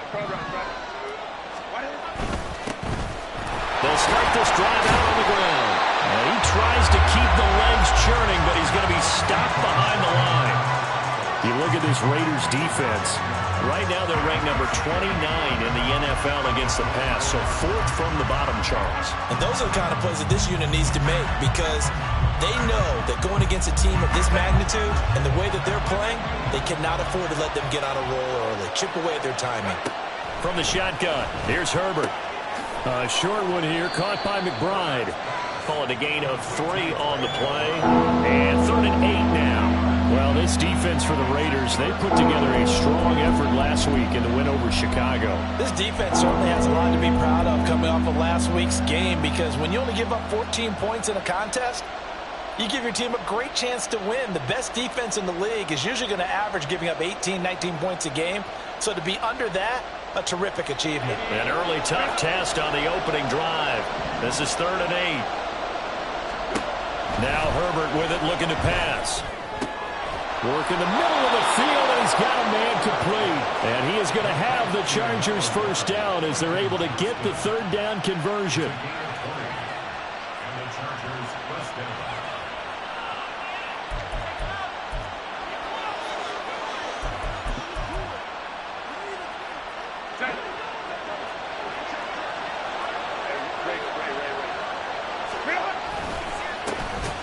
They'll start this drive out on the ground. And he tries to keep the legs churning, but he's going to be stopped behind the line. You look at this Raiders defense. Right now they're ranked number 29 in the NFL against the pass, so fourth from the bottom, Charles. And those are the kind of plays that this unit needs to make, because they know that going against a team of this magnitude and the way that they're playing, they cannot afford to let them get on a roll early. Chip away at their timing. From the shotgun, here's Herbert. A short one here, caught by McBride. Call it a gain of 3 on the play. And 3rd and 8 now. Well, this defense for the Raiders, they put together a strong effort last week in the win over Chicago. This defense certainly has a lot to be proud of coming off of last week's game, because when you only give up 14 points in a contest, you give your team a great chance to win. The best defense in the league is usually going to average giving up 18, 19 points a game. So to be under that, a terrific achievement. An early tough test on the opening drive. This is 3rd and 8. Now Herbert with it, looking to pass. Work in the middle of the field, and he's got a man complete. And he is going to have the Chargers first down as they're able to get the 3rd down conversion.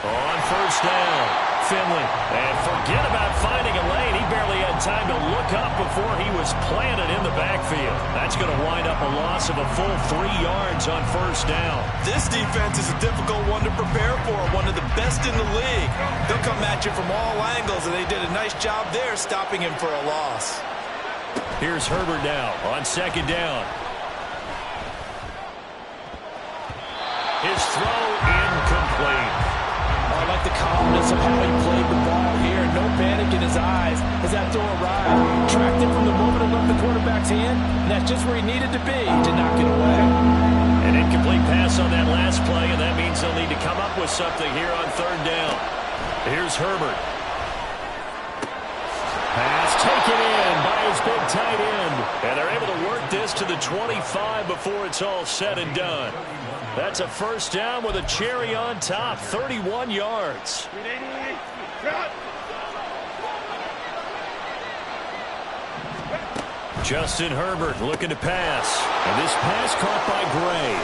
On first down, Finley. And forget about finding a lane. He barely had time to look up before he was planted in the backfield. That's going to wind up a loss of a full 3 yards on first down. This defense is a difficult one to prepare for, one of the best in the league. They'll come at you from all angles, and they did a nice job there stopping him for a loss. Here's Herbert now on 2nd down. His throw incomplete. I like the calmness of how he played the ball here. No panic in his eyes as that throw arrived. Tracked it from the moment it left the quarterback's hand, and that's just where he needed to be to knock it away. An incomplete pass on that last play, and that means they'll need to come up with something here on 3rd down. Here's Herbert. Pass taken in by his big tight end. And they're able to work this to the 25 before it's all said and done. That's a first down with a cherry on top, 31 yards. Justin Herbert looking to pass. And this pass caught by Gray.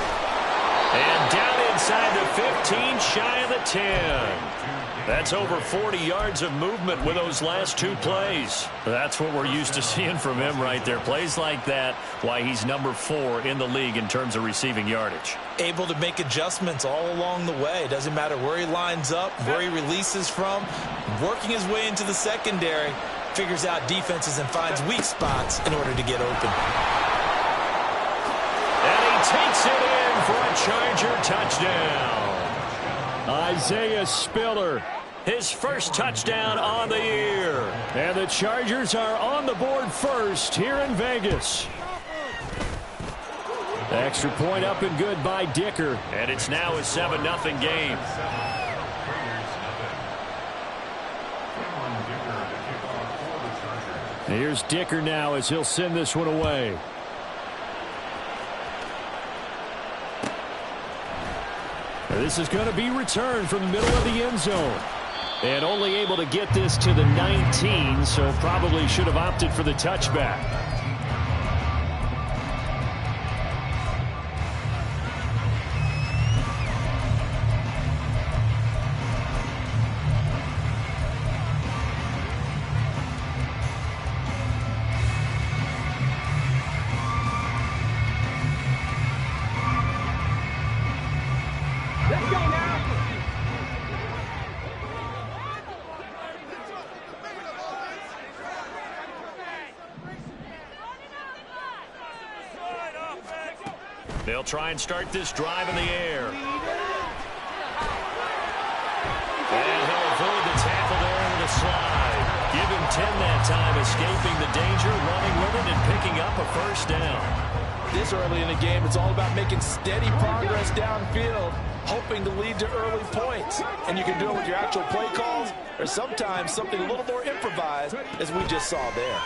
And down inside the 15, shy of the 10. That's over 40 yards of movement with those last 2 plays. That's what we're used to seeing from him right there. Plays like that, why he's number 4 in the league in terms of receiving yardage. Able to make adjustments all along the way. Doesn't matter where he lines up, where he releases from. Working his way into the secondary. Figures out defenses and finds weak spots in order to get open. And he takes it in for a Charger touchdown. Isaiah Spiller, his first touchdown on the year. And the Chargers are on the board first here in Vegas. The extra point up and good by Dicker. And it's now a 7-0 game. Here's Dicker now as he'll send this one away. This is going to be returned from the middle of the end zone. And only able to get this to the 19, so probably should have opted for the touchback. They'll try and start this drive in the air. And he'll avoid the tackle there with a slide. Give him 10 that time, escaping the danger, running with it, and picking up a first down. This early in the game, it's all about making steady progress downfield, hoping to lead to early points. And you can do it with your actual play calls, or sometimes something a little more improvised, as we just saw there.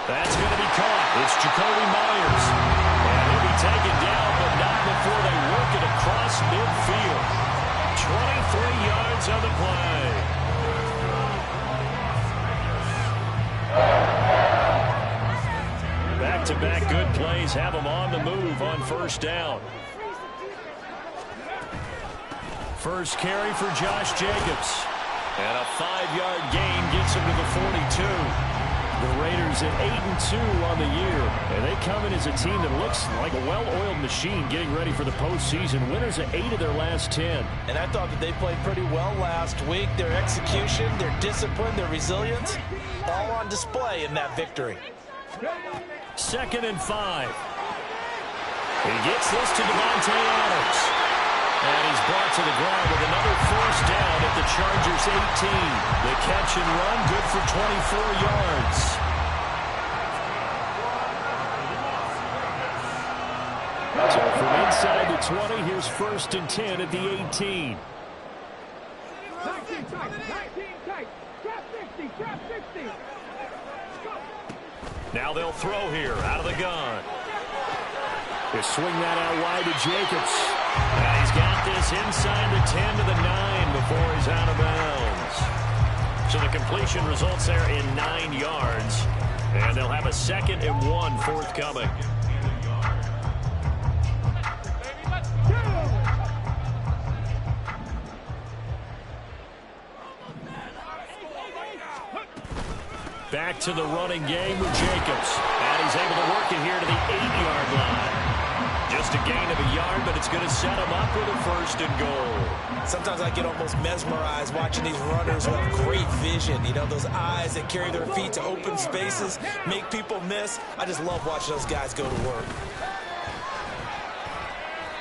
That's going to be caught. It's Jacoby Myers. And he'll be taken down, but not before they work it across midfield. 23 yards on the play. Back-to-back good plays have them on the move on first down. First carry for Josh Jacobs. And a 5-yard gain gets him to the 42. The Raiders at 8-2 on the year. And they come in as a team that looks like a well-oiled machine getting ready for the postseason. Winners at 8 of their last 10. And I thought that they played pretty well last week. Their execution, their discipline, their resilience, all on display in that victory. 2nd and 5. He gets this to Devontae Adams. And he's brought to the ground with another first down at the Chargers' 18. The catch and run, good for 24 yards. So from inside the 20, here's 1st and 10 at the 18. 19 tight. Trap 60. Trap 60. Now they'll throw here out of the gun. They swing that out wide to Jacobs. And he's got this inside the 10 to the 9 before he's out of bounds. So the completion results there in 9 yards. And they'll have a 2nd and 1 forthcoming. Back to the running game with Jacobs. And he's able to work it here to the 8-yard line. Just a gain of a yard, but it's going to set him up with a 1st and goal. Sometimes I get almost mesmerized watching these runners who have great vision. You know, those eyes that carry their feet to open spaces, make people miss. I just love watching those guys go to work.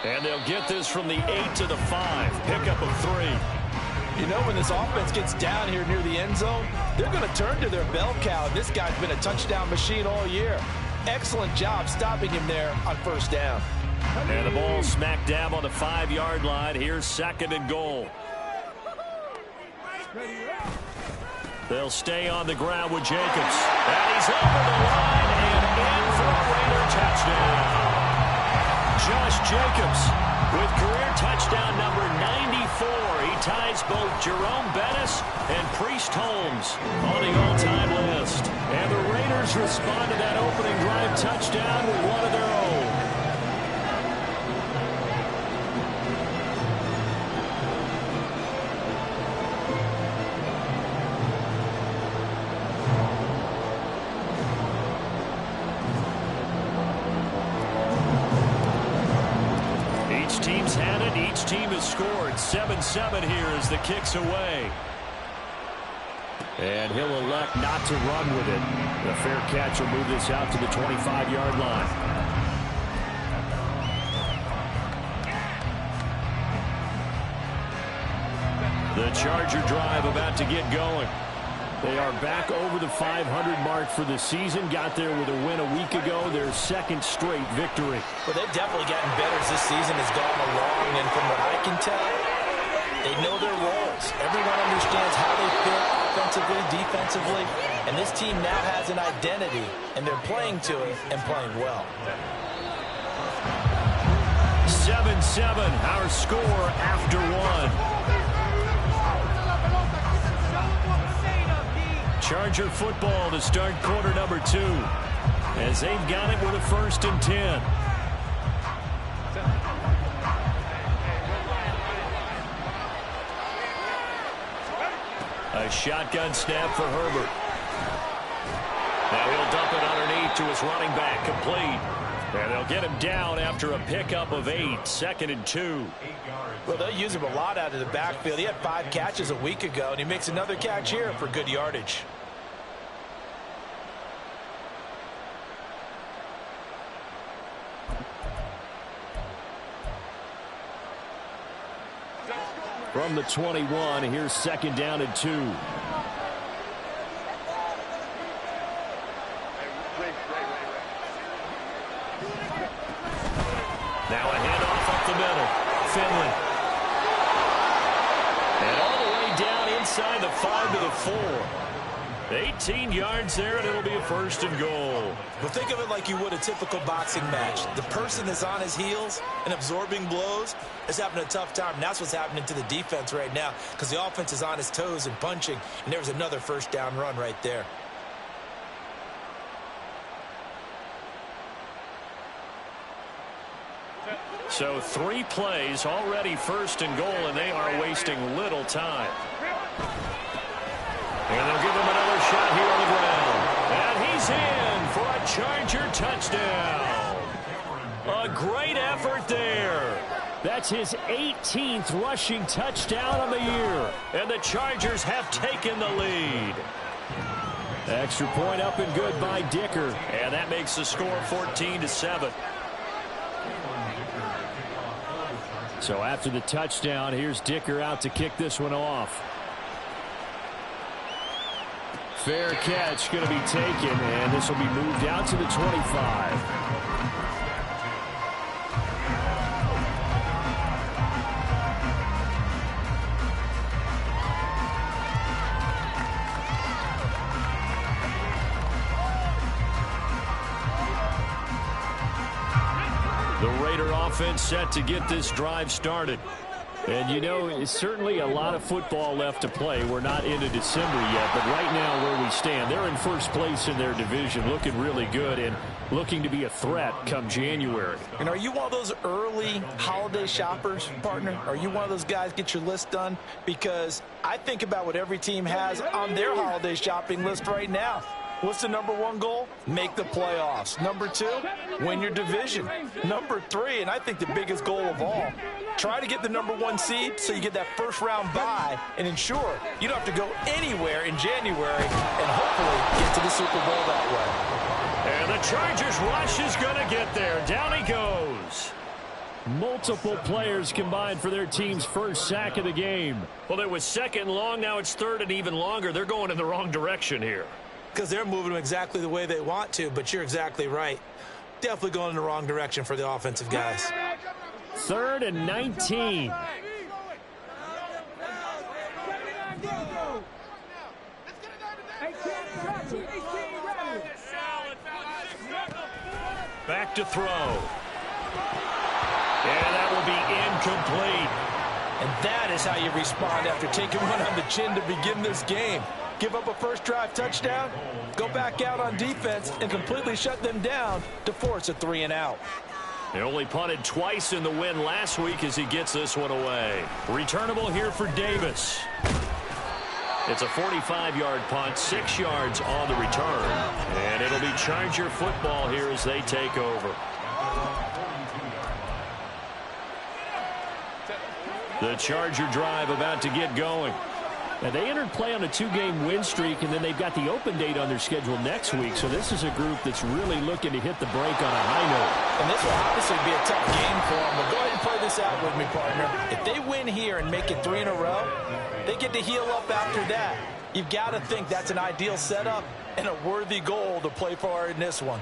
And they'll get this from the 8 to the 5. Pickup of 3. You know, when this offense gets down here near the end zone, they're going to turn to their bell cow. This guy's been a touchdown machine all year. Excellent job stopping him there on first down. And the ball smack dab on the 5-yard line. Here's 2nd and goal. They'll stay on the ground with Jacobs. And he's over the line and in for a Raider touchdown. Josh Jacobs with career touchdown number 94. He ties both Jerome Bettis and Priest Holmes on the all-time list. And the Raiders respond to that opening drive touchdown with one of their own. Each team's had it. Each team has scored. 7-7 here as the kick's away. And he'll elect not to run with it. The fair catch will move this out to the 25-yard line. The Charger drive about to get going. They are back over the 500 mark for the season. Got there with a win a week ago. Their 2nd straight victory. Well, they've definitely gotten better as this season has gone along. And from what I can tell, they know their roles. Everyone understands how they fit offensively, defensively. And this team now has an identity. And they're playing to it and playing well. 7-7, our score after one. Charger football to start quarter number 2 as they've got it with a 1st and 10. A shotgun snap for Herbert. Now he'll dump it underneath to his running back, complete. And they'll get him down after a pickup of 8, 2nd and 2. Well, they'll use him a lot out of the backfield. He had 5 catches a week ago, and he makes another catch here for good yardage. From the 21, here's 2nd down and 2. Now a handoff up the middle. Finley. And all the way down inside the 5 to the 4. 18 yards there, and it'll be a 1st and goal. Well, think of it like you would a typical boxing match. The person that's on his heels and absorbing blows is having a tough time. And that's what's happening to the defense right now because the offense is on his toes and punching, and there's another 1st down run right there. So 3 plays, already 1st and goal, and they are wasting little time. And they'll give him another shot here on the ground. And he's in for a Charger touchdown. A great effort there. That's his 18th rushing touchdown on the year. And the Chargers have taken the lead. Extra point up and good by Dicker. And that makes the score 14-7. So after the touchdown, here's Dicker out to kick this one off. Fair catch going to be taken, and this will be moved out to the 25. The Raider offense set to get this drive started. And, you know, it's certainly a lot of football left to play. We're not into December yet, but right now where we stand, they're in 1st place in their division, looking really good and looking to be a threat come January. And are you one of those early holiday shoppers, partner? Are you one of those guys get your list done? Because I think about what every team has on their holiday shopping list right now. What's the number 1 goal? Make the playoffs. Number 2, win your division. Number 3, and I think the biggest goal of all, try to get the number 1 seed so you get that 1st round bye and ensure you don't have to go anywhere in January and hopefully get to the Super Bowl that way. And the Chargers rush is going to get there. Down he goes. Multiple players combined for their team's 1st sack of the game. Well, it was 2nd and long. Now it's 3rd and even longer. They're going in the wrong direction here. Because they're moving them exactly the way they want to, but you're exactly right. Definitely going in the wrong direction for the offensive guys. 3rd and 19. Back to throw. And that will be incomplete. And that is how you respond after taking one on the chin to begin this game. Give up a 1st drive touchdown, go back out on defense, and completely shut them down to force a 3 and out. They only punted twice in the win last week as he gets this one away. Returnable here for Davis. It's a 45-yard punt, 6 yards on the return. And it'll be Charger football here as they take over. The Charger drive about to get going. Now, they entered play on a 2-game win streak, and then they've got the open date on their schedule next week. So this is a group that's really looking to hit the break on a high note. And this will obviously be a tough game for them. But go ahead and play this out with me, partner. If they win here and make it 3 in a row, they get to heal up after that. You've got to think that's an ideal setup and a worthy goal to play for in this one.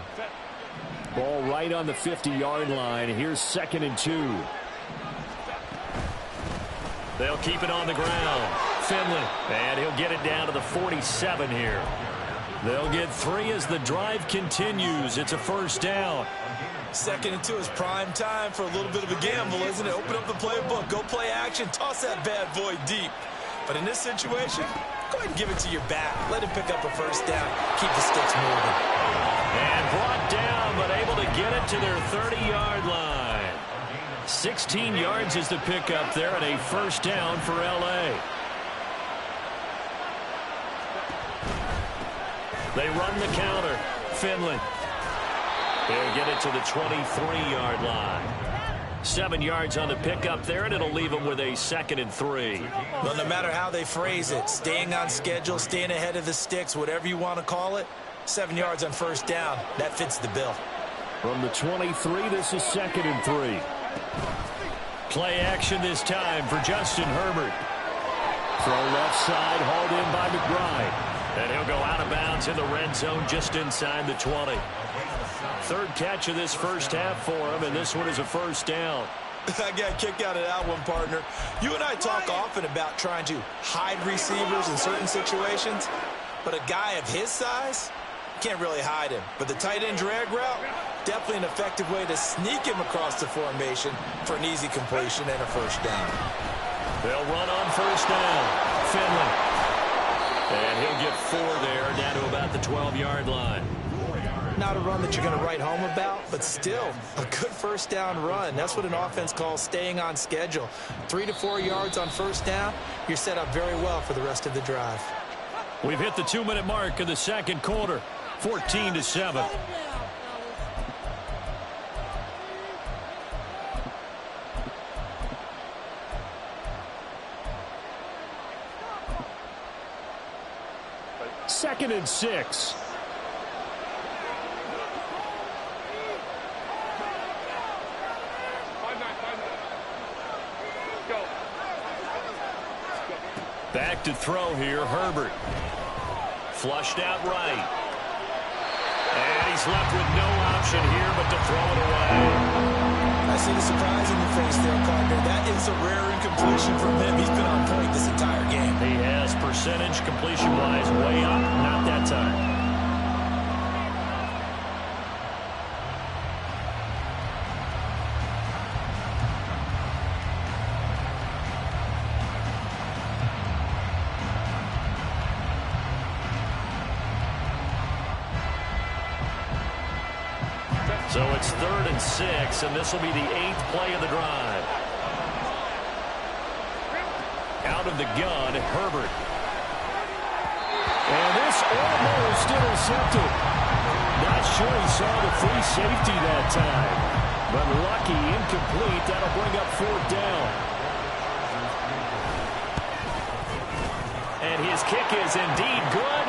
Ball right on the 50-yard line. Here's 2nd and 2. They'll keep it on the ground. Finley, and he'll get it down to the 47 here. They'll get 3 as the drive continues. It's a 1st down. 2nd and 2 is prime time for a little bit of a gamble, isn't it? Open up the playbook, go play action, toss that bad boy deep. But in this situation, go ahead and give it to your back. Let him pick up a 1st down. Keep the sticks moving. And brought down, but able to get it to their 30-yard line. 16 yards is the pickup there, and a 1st down for L.A. They run the counter. Finley. They'll get it to the 23-yard line. 7 yards on the pickup there, and it'll leave them with a 2nd and 3. Well, no matter how they phrase it, staying on schedule, staying ahead of the sticks, whatever you want to call it, 7 yards on 1st down, that fits the bill. From the 23, this is 2nd and 3. Play action this time for Justin Herbert. Throw left side, hauled in by McBride. And he'll go out of bounds in the red zone just inside the 20. 3rd catch of this 1st half for him, and this one is a 1st down. I got kicked out of that one, partner. You and I talk often about trying to hide receivers in certain situations. But a guy of his size, can't really hide him. But the tight end drag route, definitely an effective way to sneak him across the formation for an easy completion and a first down. They'll run on first down. Finley. And he'll get 4 there, down to about the 12-yard line. Not a run that you're going to write home about, but still a good first down run. That's what an offense calls staying on schedule. 3 to 4 yards on first down, you're set up very well for the rest of the drive. We've hit the 2-minute mark of the second quarter, 14-7. Second and 6. Back to throw here, Herbert. Flushed out right. And he's left with no option here but to throw it away. I see the surprise in your face there, partner. That is a rare incompletion from him. He's been on point this entire game. He has. Percentage completion-wise way up. Not that time. So it's 3rd and 6, and this will be the 8th play of the drive. Out of the gun, Herbert. And this almost intercepted. Not sure he saw the free safety that time. But lucky, incomplete. That'll bring up 4th down. And his kick is indeed good.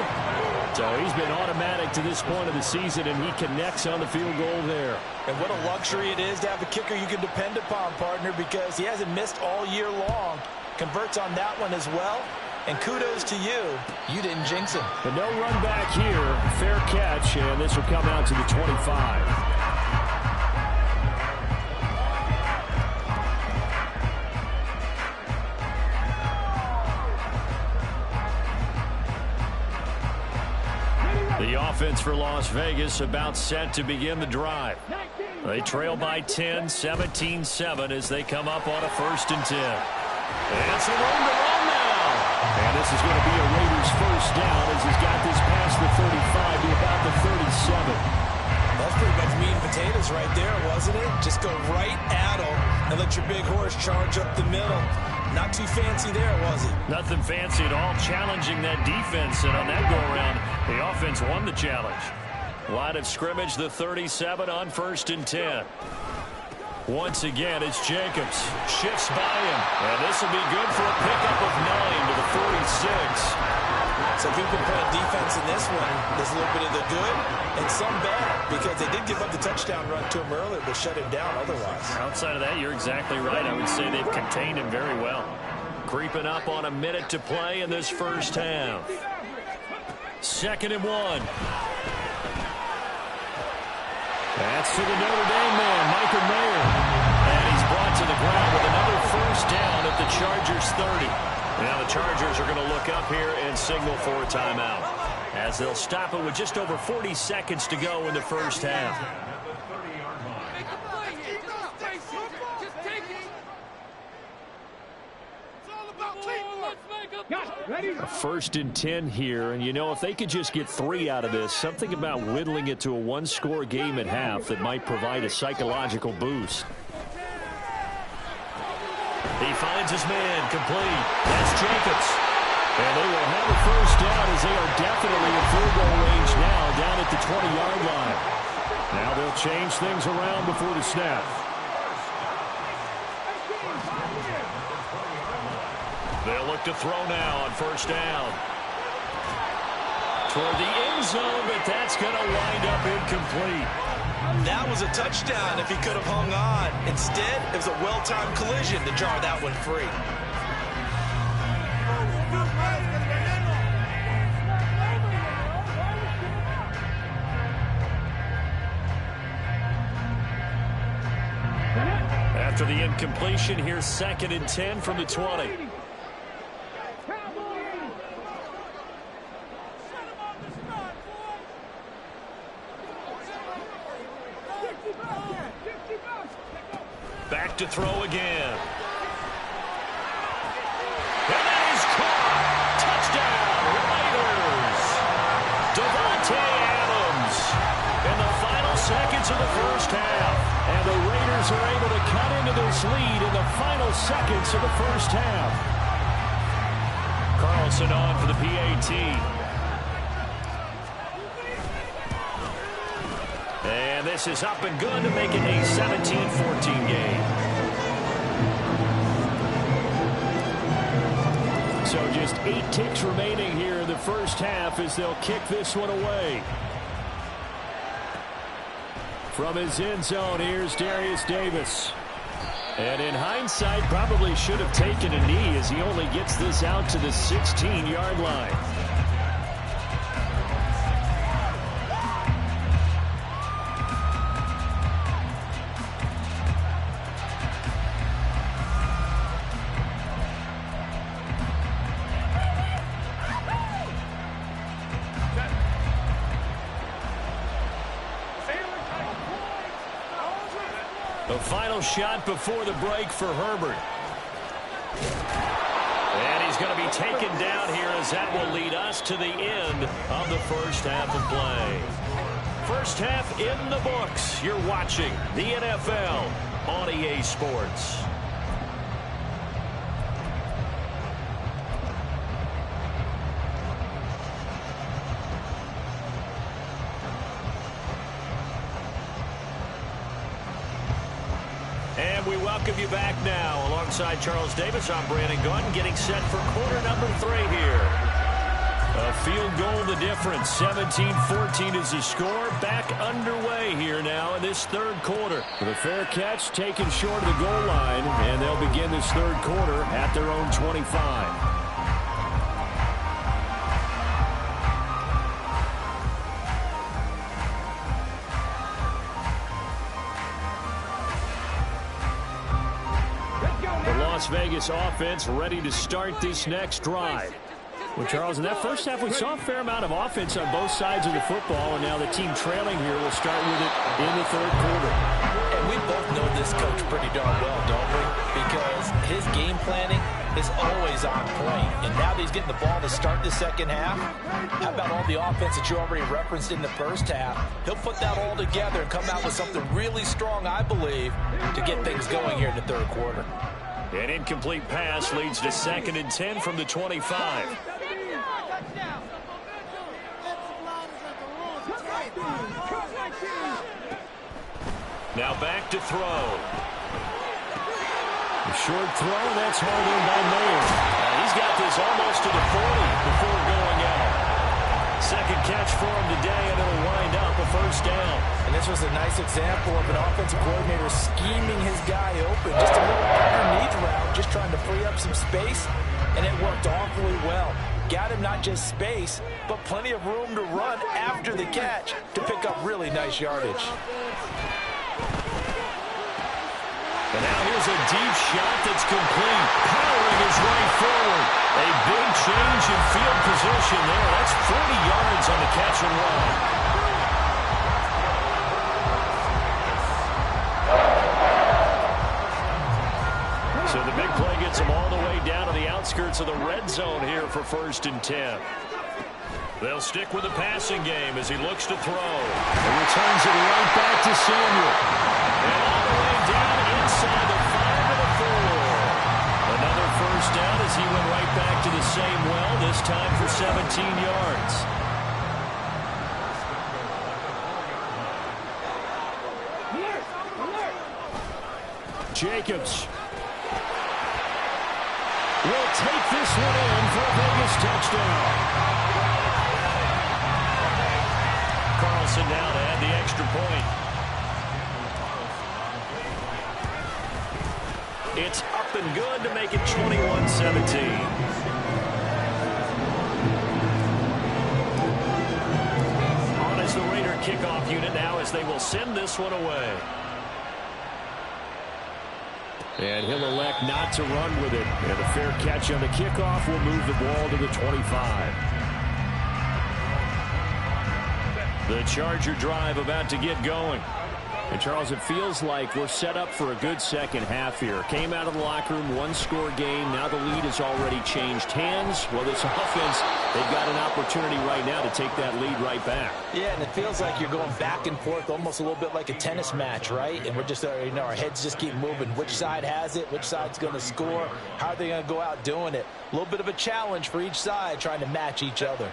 So he's been automatic to this point of the season, and he connects on the field goal there. And what a luxury it is to have a kicker you can depend upon, partner, because he hasn't missed all year long. Converts on that one as well. And kudos to you. You didn't jinx him. But no run back here. Fair catch, and this will come out to the 25. The offense for Las Vegas about set to begin the drive. They trail by 10, 17-7 as they come up on a 1st and 10. And some room to run now. And this is going to be a Raiders first down as he's got this past the 35 to about the 37. That's pretty much meat and potatoes right there, wasn't it? Just go right at him and let your big horse charge up the middle. Not too fancy there, was it? Nothing fancy at all, challenging that defense. And on that go-around, the offense won the challenge. Line of scrimmage, the 37 on 1st and 10. Once again, it's Jacobs. Shifts by him. And this will be good for a pickup of 9 to the 46. So if you can play defense in this one, there's a little bit of the good and some bad, because they did give up the touchdown run to him earlier, but shut him down otherwise. Outside of that, you're exactly right. I would say they've contained him very well. Creeping up on a minute to play in this first half. 2nd and 1. That's to the Notre Dame man, Michael Mayer. And he's brought to the ground with another first down at the Chargers 30. Now the Chargers are going to look up here and signal for a timeout, as they'll stop it with just over 40 seconds to go in the first half. A 1st and 10 here, and you know, if they could just get 3 out of this, something about whittling it to a 1-score game at half that might provide a psychological boost. He finds his man, complete. That's Jacobs. And they will have a first down as they are definitely in field goal range now, down at the 20-yard line. Now they'll change things around before the snap. They'll look to throw now on first down. Toward the end zone, but that's going to wind up incomplete. That was a touchdown if he could have hung on. Instead, it was a well-timed collision to jar that one free. After the incompletion, here's 2nd and 10 from the 20. back to throw again. And that is caught. Touchdown, Raiders. Davante Adams in the final seconds of the first half. And the Raiders are able to cut into this lead in the final seconds of the first half. Carlson on for the PAT. And this is up and good to make it a 17-14 game. So just 8 ticks remaining here in the first half as they'll kick this one away. From his end zone, here's Darius Davis. And in hindsight, probably should have taken a knee as he only gets this out to the 16-yard line. The final shot before the break for Herbert. And he's going to be taken down here as that will lead us to the end of the first half of play. First half in the books. You're watching the NFL on EA Sports. And we welcome you back now. Alongside Charles Davis, I'm Brandon Gunn, getting set for quarter number 3 here. A field goal the difference. 17-14 is the score. Back underway here now in this third quarter. With a fair catch taken short of the goal line, and they'll begin this third quarter at their own 25. Las Vegas offense ready to start this next drive. Well, Charles, in that first half, we saw a fair amount of offense on both sides of the football, and now the team trailing here will start with it in the third quarter. And we both know this coach pretty darn well, don't we? Because his game planning is always on point. And now that he's getting the ball to start the second half, how about all the offense that you already referenced in the first half? He'll put that all together and come out with something really strong, I believe, to get things going here in the third quarter. An incomplete pass leads to 2nd and 10 from the 25. Now back to throw. A short throw, that's hauled in by Mayer. He's got this almost to the 40 before going out. Second catch for him today, and it'll wind up a first down. And this was a nice example of an offensive coordinator scheming his guy open. Just a little underneath route, just trying to free up some space, and it worked awfully well. Got him not just space, but plenty of room to run after the catch to pick up really nice yardage. And now here's a deep shot that's complete. Powering his way forward. A big change in field position there. That's 40 yards on the catch and run. So the big play gets him all the way down to the outskirts of the red zone here for 1st and 10. They'll stick with the passing game as he looks to throw. And returns it right back to Samuel. And all the way down inside the 5 to the 4. Another first down as he went right back to the same well, this time for 17 yards. Jacobs will take this one in for a Vegas touchdown. Carlson now to add the extra point. It's up and good to make it 21-17. On as the Raider kickoff unit now as they will send this one away. And he'll elect not to run with it. And a fair catch on the kickoff will move the ball to the 25. The Charger drive about to get going. And, Charles, it feels like we're set up for a good second half here. Came out of the locker room, one-score game. Now the lead has already changed hands. Well, this offense, they've got an opportunity right now to take that lead right back. Yeah, and it feels like you're going back and forth almost a little bit like a tennis match, right? And we're just, our heads just keep moving. Which side has it? Which side's going to score? How are they going to go out doing it? A little bit of a challenge for each side trying to match each other.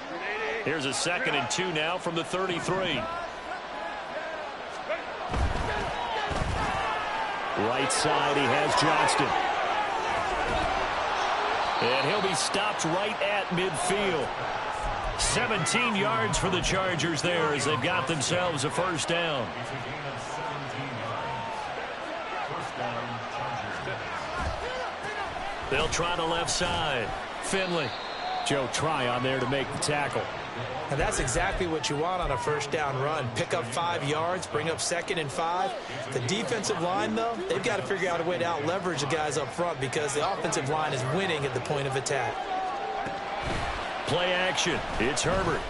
Here's a 2nd and 2 now from the 33. Right side, he has Johnston. And he'll be stopped right at midfield. 17 yards for the Chargers there as they've got themselves a first down. They'll try the left side. Finley. Joe Tryon there to make the tackle. And that's exactly what you want on a first down run. Pick up 5 yards, bring up 2nd and 5. The defensive line, though, they've got to figure out a way to out-leverage the guys up front because the offensive line is winning at the point of attack. Play action. It's Herbert.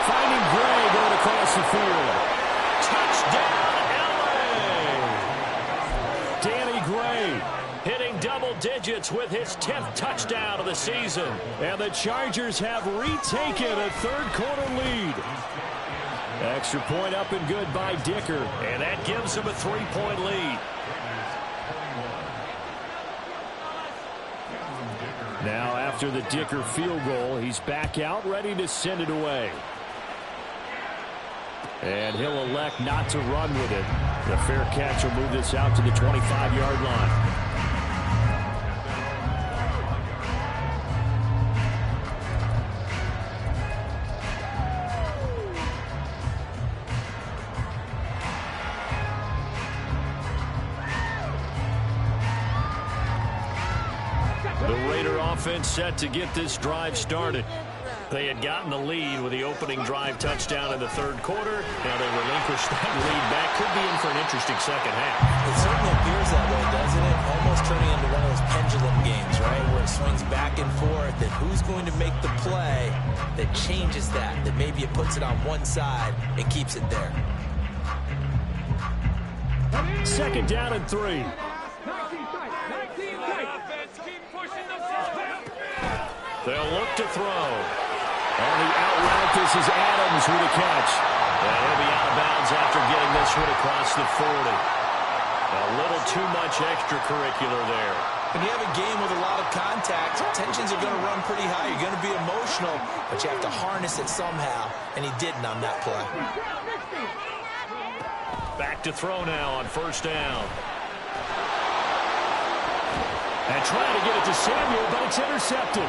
Finding Gray going across the field. Touchdown, L.A. Danny Gray hitting double digits with his 10th touchdown of the season. And the Chargers have retaken a third-quarter lead. Extra point up and good by Dicker. And that gives them a 3-point lead. Now after the Dicker field goal, he's back out ready to send it away. And he'll elect not to run with it. The fair catch will move this out to the 25-yard line. Offense set to get this drive started. They had gotten the lead with the opening drive touchdown in the third quarter. Now they relinquish that lead back. Could be in for an interesting second half. It certainly appears that way, doesn't it? Almost turning into one of those pendulum games, right, where it swings back and forth. And who's going to make the play that changes that maybe it puts it on one side and keeps it there? 2nd down and 3. They'll look to throw. On the out route, this is Adams with a catch. And he'll be out of bounds after getting this one across the 40. A little too much extracurricular there. When you have a game with a lot of contact, tensions are going to run pretty high. You're going to be emotional, but you have to harness it somehow, and he didn't on that play. Back to throw now on first down. And trying to get it to Samuel, but it's intercepted.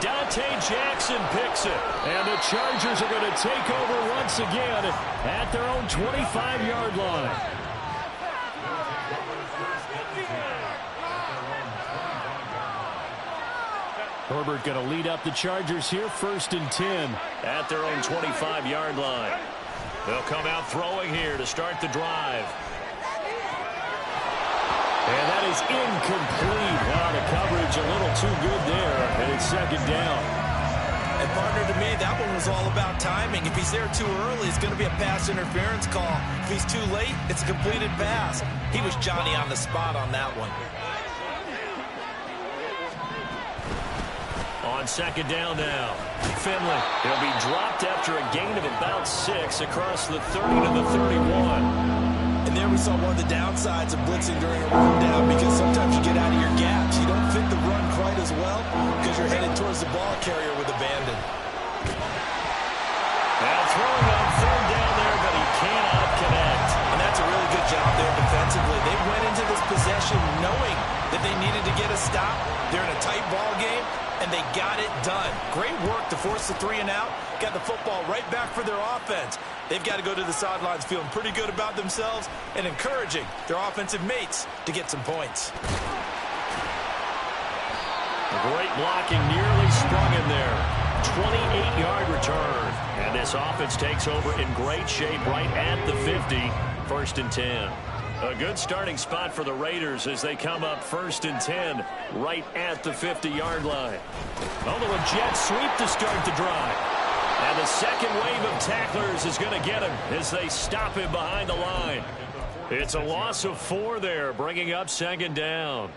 Dante Jackson picks it. And the Chargers are going to take over once again at their own 25-yard line. Herbert going to lead up the Chargers here, 1st and 10 at their own 25-yard line. They'll come out throwing here to start the drive. And that is incomplete. Wow, the coverage a little too good there, and it's 2nd down. And, partner, to me, that one was all about timing. If he's there too early, it's going to be a pass interference call. If he's too late, it's a completed pass. He was Johnny on the spot on that one. On 2nd down now, Finley. He'll be dropped after a gain of about 6 across the 30 to the 31. And there we saw one of the downsides of blitzing during a run down, because sometimes you get out of your gaps. You don't fit the run quite as well because you're headed towards the ball carrier with abandon. Now throwing on 3rd down there, but he cannot connect. And that's a really good job there defensively. They went into this possession knowing that they needed to get a stop. They're in a tight ball game, and they got it done. Great work to force the 3 and out. Got the football right back for their offense. They've got to go to the sidelines feeling pretty good about themselves and encouraging their offensive mates to get some points. Great blocking, nearly sprung in there. 28-yard return. And this offense takes over in great shape right at the 50. 1st and 10. A good starting spot for the Raiders as they come up 1st and 10 right at the 50-yard line. Although a jet sweep to start the drive. And the the second wave of tacklers is going to get him as they stop him behind the line. It's a loss of 4 there, bringing up second down.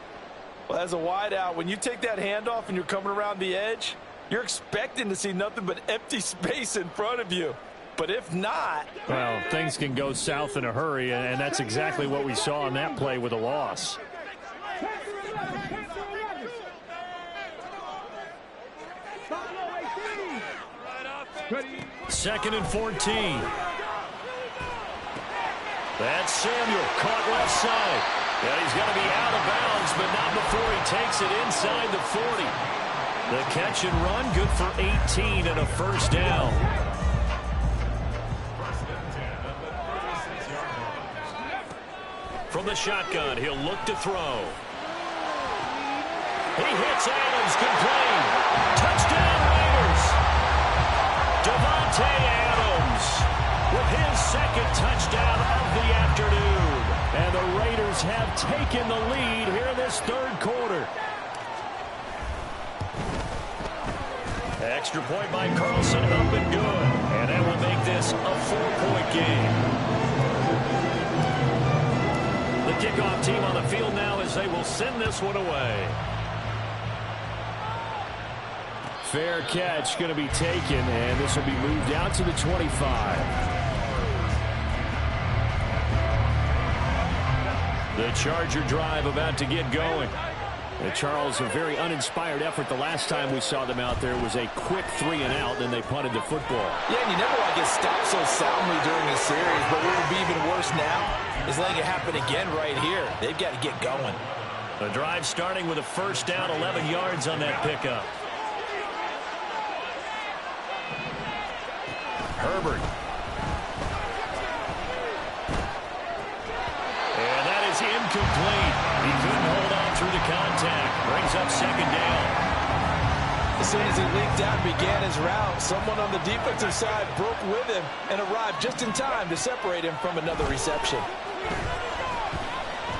Well, as a wideout, when you take that handoff and you're coming around the edge, you're expecting to see nothing but empty space in front of you. But if not... Well, things can go south in a hurry, and that's exactly what we saw on that play with a loss. Second and 14. That's Samuel, caught left side. Yeah, he's going to be out of bounds, but not before he takes it inside the 40. The catch and run, good for 18 and a first down. From the shotgun, he'll look to throw. He hits Adams, complete. Touchdown Raiders. Davante Adams with his second touchdown of the afternoon. And the Raiders have taken the lead here in this third quarter. Extra point by Carlson, up and good. And that will make this a 4-point game. The kickoff team on the field now as they will send this one away. Fair catch going to be taken, and this will be moved out to the 25. The Charger drive about to get going. Charles, a very uninspired effort the last time we saw them out there was a quick 3-and-out, and they punted the football. Yeah, and you never want to get stopped so soundly during a series, but what would be even worse now is letting it happen again right here. They've got to get going. The drive starting with a first down, 11 yards on that pickup. Herbert. And that is incomplete. He couldn't hold on through the contact. Brings up second down. As soon as he leaked out and began his route, someone on the defensive side broke with him and arrived just in time to separate him from another reception.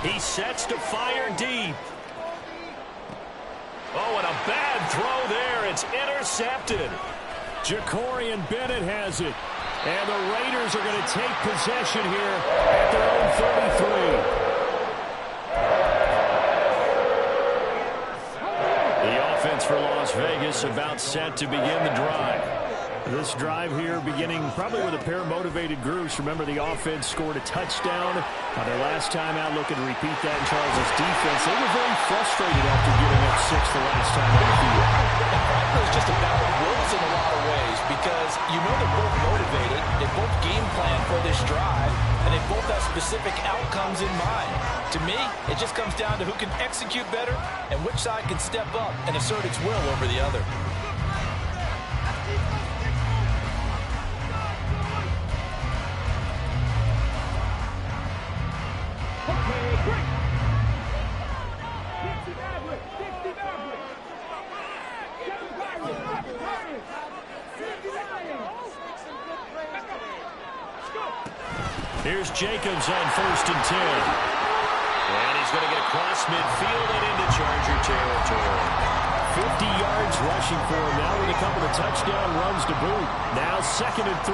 He sets to fire deep. Oh, and a bad throw there. It's intercepted. Jacorian Bennett has it. And the Raiders are going to take possession here at their own 33. The offense for Las Vegas about set to begin the drive. This drive here beginning probably with a pair of motivated groups. Remember, the offense scored a touchdown on their last time out. Looking to repeat that in Charles' defense. They were very frustrated after giving up 6 the last time on the field. And frankly, it's just a battle of wills in a lot of ways because you know they're both motivated. They both game plan for this drive, and they both have specific outcomes in mind. To me, it just comes down to who can execute better and which side can step up and assert its will over the other. Here's Jacobs on 1st and 10. And he's going to get across midfield and into Charger territory. 50 yards rushing for him now with a couple of touchdown runs to boot. Now 2nd and 3.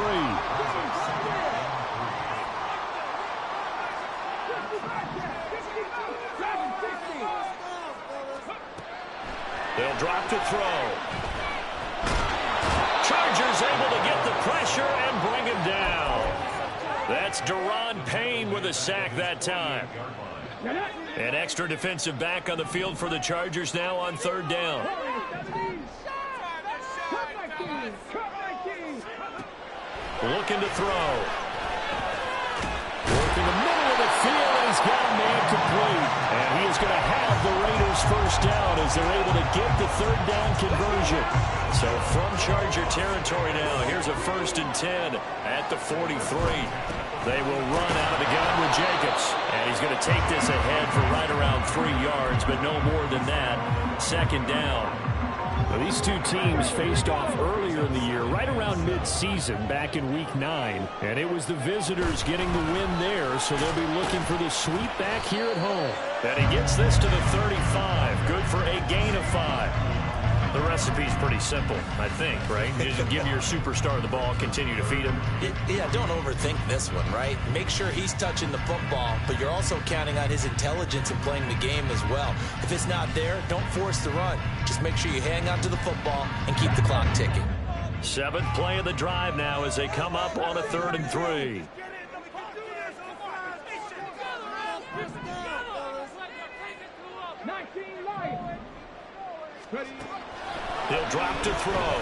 They'll drop to throw. Chargers able to get the pressure and bring him down. That's Daron Payne with a sack that time. An extra defensive back on the field for the Chargers now on 3rd down. Looking to throw. Working the middle of the field, and he's got a man complete. And he is going to have the Raiders first down as they're able to get the 3rd down conversion. So from Charger territory now, here's a 1st and 10 at the 43. They will run out of the gun with Jacobs. And he's going to take this ahead for right around 3 yards, but no more than that. 2nd down. Now, these two teams faced off earlier in the year, right around mid-season, back in Week 9. And it was the visitors getting the win there, so they'll be looking for the sweep back here at home. And he gets this to the 35. Good for a gain of 5. The recipe's pretty simple, I think, right? You just give your superstar the ball, continue to feed him. Yeah, don't overthink this one, right? Make sure he's touching the football, but you're also counting on his intelligence in playing the game as well. If it's not there, don't force the run. Just make sure you hang on to the football and keep the clock ticking. 7th play of the drive now as they come up on a 3rd and 3. He'll drop to throw.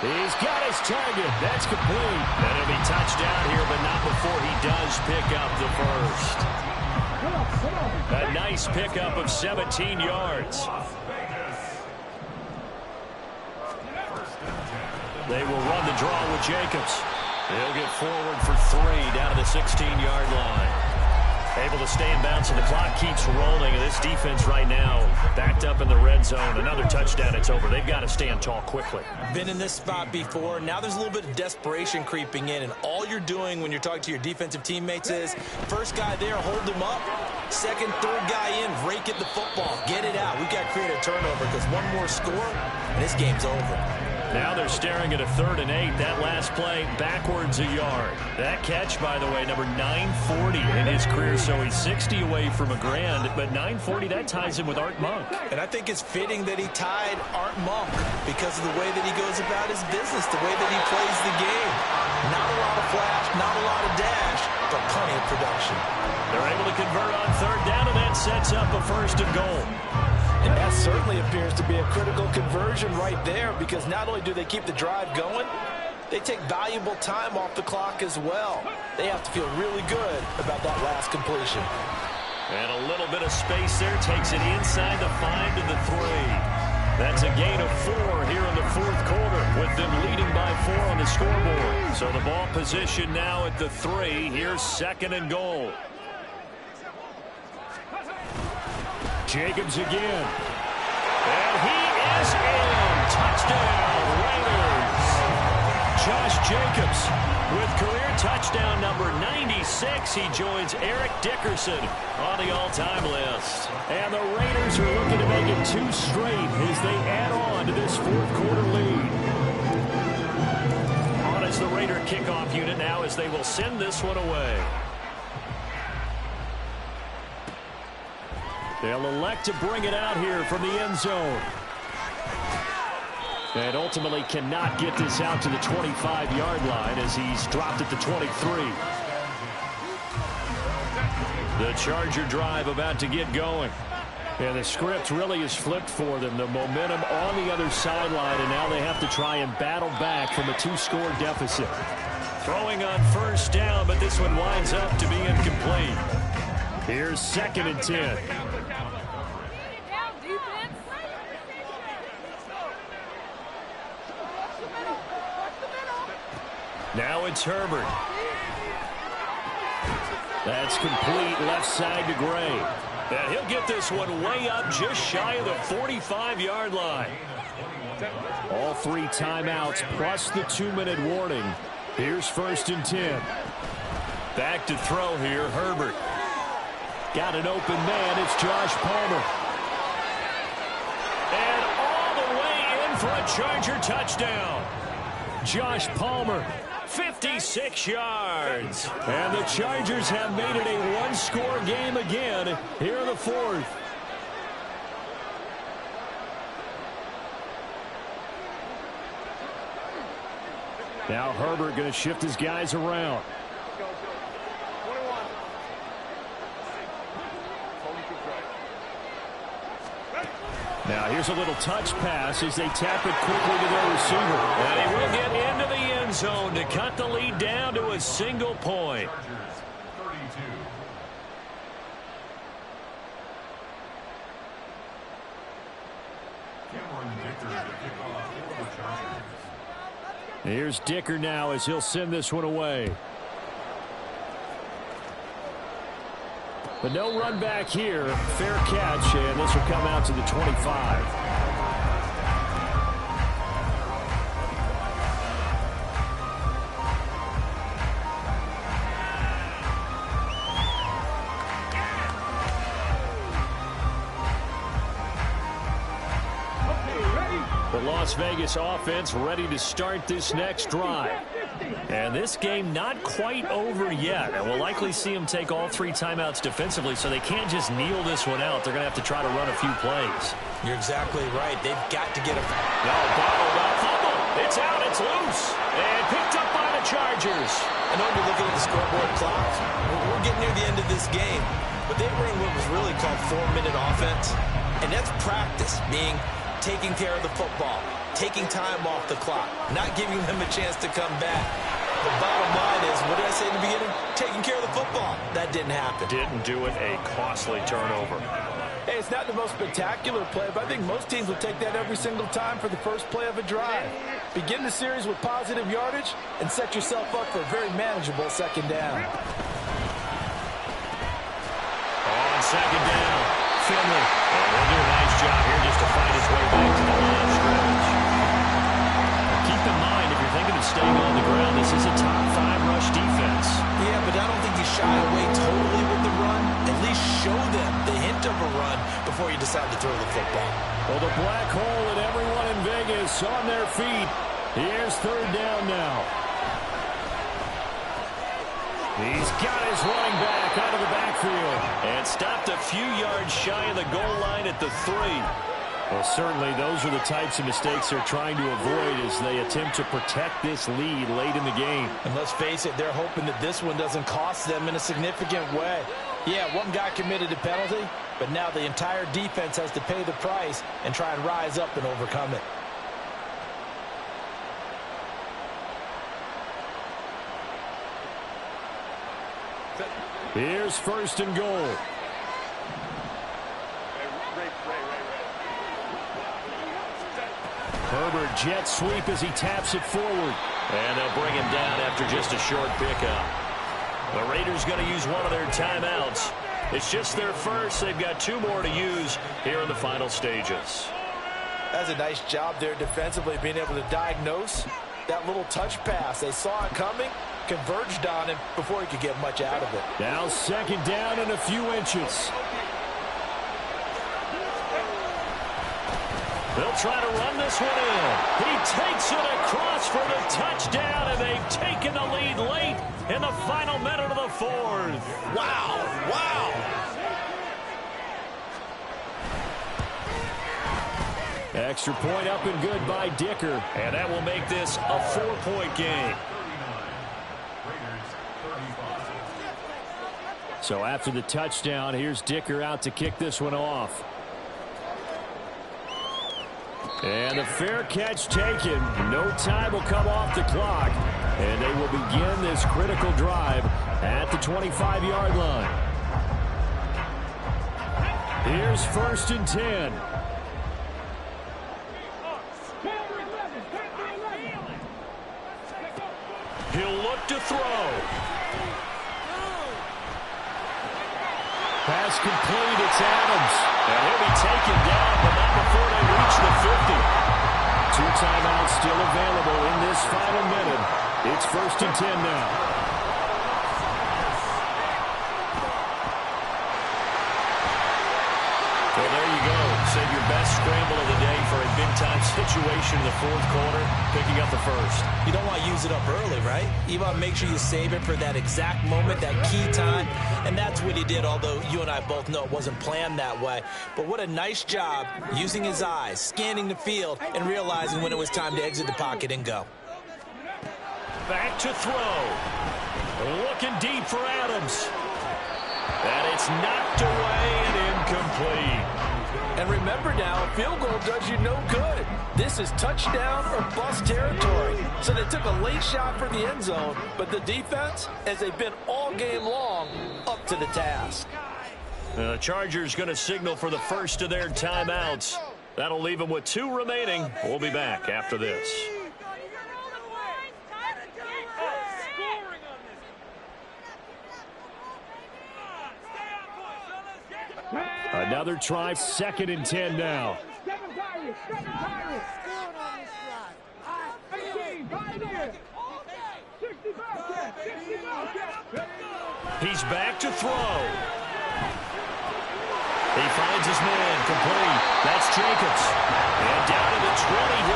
He's got his target. That's complete. And it'll be touchdown here, but not before he does pick up the first. A nice pickup of 17 yards. They will run the draw with Jacobs. He'll get forward for 3 down to the 16-yard line. Able to stay in bounds, and the clock keeps rolling. And this defense right now backed up in the red zone. Another touchdown, it's over. They've got to stand tall quickly. Been in this spot before. Now there's a little bit of desperation creeping in, and all you're doing when you're talking to your defensive teammates is first guy there, hold him up. Second, third guy in, rake at the football. Get it out. We've got to create a turnover because one more score, and this game's over. Now they're staring at a 3rd and 8. That last play, backwards a yard. That catch, by the way, number 940 in his career, so he's 60 away from a grand. But 940, that ties him with Art Monk. And I think it's fitting that he tied Art Monk because of the way that he goes about his business, the way that he plays the game. Not a lot of flash, not a lot of dash, but plenty of production. They're able to convert on 3rd down, and that sets up a 1st and goal. And that certainly appears to be a critical conversion right there because not only do they keep the drive going, they take valuable time off the clock as well. They have to feel really good about that last completion. And a little bit of space there takes it inside the 5 to the 3. That's a gain of 4 here in the 4th quarter with them leading by 4 on the scoreboard. So the ball position now at the 3. Here's 2nd and goal. Jacobs again. And he is in. Touchdown, Raiders. Josh Jacobs with career touchdown number 96. He joins Eric Dickerson on the all-time list. And the Raiders are looking to make it 2 straight as they add on to this 4th quarter lead. On as the Raider kickoff unit now as they will send this one away. They'll elect to bring it out here from the end zone. And ultimately cannot get this out to the 25-yard line as he's dropped at the 23. The Charger drive about to get going. And the script really is flipped for them. The momentum on the other sideline, and now they have to try and battle back from a 2-score deficit. Throwing on 1st down, but this one winds up to be incomplete. Here's 2nd and 10. Now it's Herbert. That's complete left side to Gray. And he'll get this one way up just shy of the 45-yard line. All 3 timeouts plus the 2-minute warning. Here's 1st and 10. Back to throw here, Herbert. Got an open man. It's Josh Palmer. And all the way in for a Charger touchdown. Josh Palmer, 56 yards. And the Chargers have made it a 1-score game again here in the 4th. Now Herbert going to shift his guys around. Now here's a little touch pass as they tap it quickly to their receiver. And he will get into the end zone to cut the lead down to a single point. Here's Dicker now as he'll send this one away. But no run back here. Fair catch, and this will come out to the 25. The Las Vegas offense ready to start this next drive. And this game not quite over yet. And we'll likely see them take all 3 timeouts defensively, so they can't just kneel this one out. They're going to have to try to run a few plays. You're exactly right. They've got to get a... No, bottled up. Fumble. It's out. It's loose. And picked up by the Chargers. I know you're looking at the scoreboard clock. We're getting near the end of this game. But they were in what was really called 4-minute offense. And that's practice, being taking care of the football, taking time off the clock, not giving them a chance to come back. The bottom line is, what did I say in the beginning? Taking care of the football. That didn't happen. Didn't do it. A costly turnover. Hey, it's not the most spectacular play, but I think most teams will take that every single time for the first play of a drive. Begin the series with positive yardage and set yourself up for a very manageable second down. On second down, Finley. And he'll do a nice job here just to find his way back to the line of scrimmage. Keep in mind, if you're thinking of staying on the ground, this is a top 5 rush defense. Yeah, but I don't think you shy away totally with the run. At least show them the hint of a run before you decide to throw the football. Well, the black hole and everyone in Vegas on their feet. Here's third down now. He's got his running back out of the backfield. And stopped a few yards shy of the goal line at the 3. Well, certainly those are the types of mistakes they're trying to avoid as they attempt to protect this lead late in the game. And let's face it, they're hoping that this one doesn't cost them in a significant way. Yeah, one guy committed a penalty, but now the entire defense has to pay the price and try and rise up and overcome it. Here's first and goal. Herbert jet sweep as he taps it forward. And they'll bring him down after just a short pickup. The Raiders going to use one of their timeouts. It's just their first. They've got 2 more to use here in the final stages. That's a nice job there defensively, being able to diagnose that little touch pass. They saw it coming, converged on him before he could get much out of it. Now second down and a few inches. They'll try to run this one in. He takes it across for the touchdown, and they've taken the lead late in the final minute of the 4th. Wow, wow. Extra point up and good by Dicker. And that will make this a 4-point game. So after the touchdown, here's Dicker out to kick this one off. And a fair catch taken. No time will come off the clock. And they will begin this critical drive at the 25-yard line. Here's first and 10. He'll look to throw. Pass complete. It's Adams. And he'll be taken down, but not before they reach the 50. 2 timeouts still available in this final minute. It's first and 10 now. Well, there you go. Save your best scramble of the day for a big-time situation in the 4th quarter, picking up the first. You don't want to use it up early, right? You want to make sure you save it for that exact moment, that key time. And that's what he did, although you and I both know it wasn't planned that way. But what a nice job using his eyes, scanning the field, and realizing when it was time to exit the pocket and go. Back to throw. Looking deep for Adams. And it's knocked away and incomplete. And remember now, a field goal does you no good. This is touchdown or bust territory. So they took a late shot for the end zone, but the defense, as they've been all game long, up to the task. The Chargers going to signal for the first of their timeouts. That'll leave them with 2 remaining. We'll be back after this. Another try, second and 10 now. He's back to throw. He finds his man, complete. That's Jacobs. And down to the 20,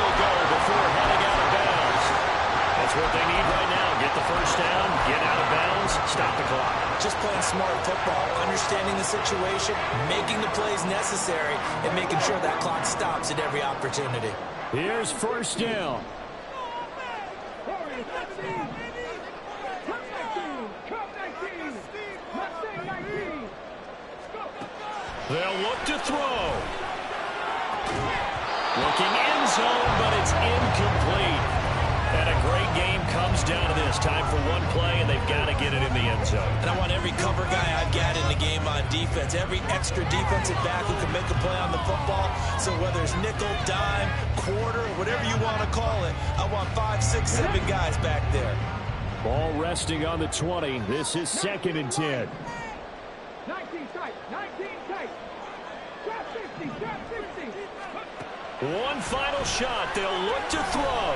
understanding the situation, making the plays necessary, and making sure that clock stops at every opportunity. Here's first down. They'll look to throw. Looking end zone, but it's incomplete. And a great game comes down to this. Time for one play, and they've got to get it in the end zone. And I want every cover guy I've got in the game on defense, every extra defensive back who can make a play on the football. So whether it's nickel, dime, quarter, whatever you want to call it, I want 5, 6, 7 guys back there. Ball resting on the 20. This is 2nd and 10. 19 tight, 19 tight. Trap 60, trap 60. One final shot. They'll look to throw.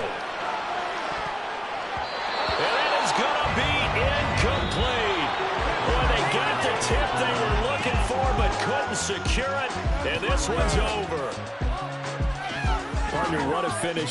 And that is going to be incomplete. Boy, they got the tip they were looking for, but couldn't secure it. And this one's over. Partner, what a finish.